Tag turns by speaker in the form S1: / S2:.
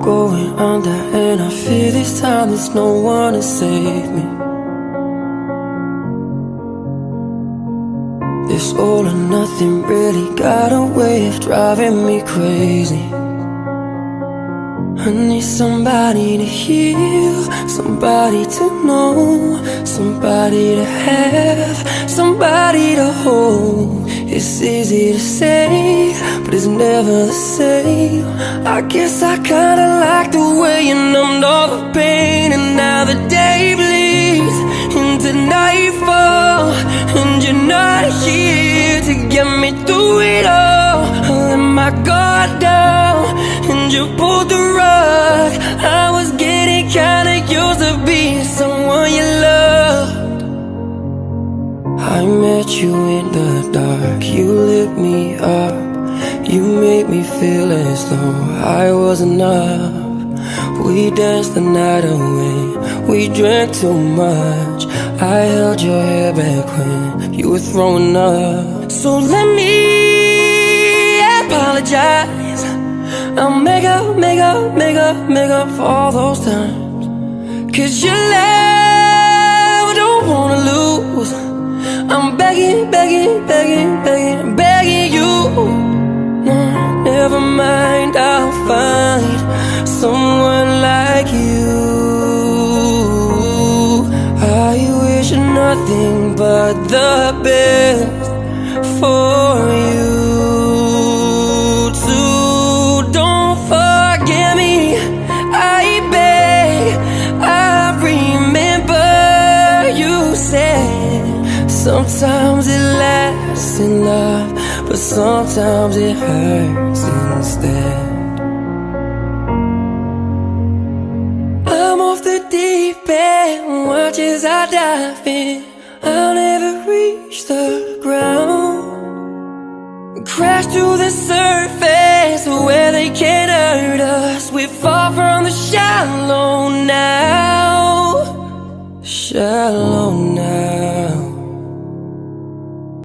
S1: going under, and I fear this time there's no one to save me. This all or nothing really got a way of driving me crazy. I need somebody to heal, somebody to know, somebody to have, somebody to hold. It's easy to say, but it's never the same. I guess I kinda like the way you numbed all the pain, and now the day bleeds into nightfall, and you're not here to get me through it all. I let my guard down, and you pulled the rug. I was getting kinda used to being someone you loved. I met you in the dark, you lit me up. You made me feel as though I was enough. We danced the night away, we drank too much. I held your hair back when you were throwing up. So let me apologize. I'll make up for all those times. 'Cause your love I don't wanna lose. I'm begging you. No, never mind, I'll find someone like you. I wish nothing but the best for you too. Don't forget me, I beg. I remember you said sometimes it lasts in love, but sometimes it hurts instead. I'm off the deep end, watch as I dive in. I'll never reach the ground. Crash through the surface where they can't hurt us. We fall from the shallow now. Shallow.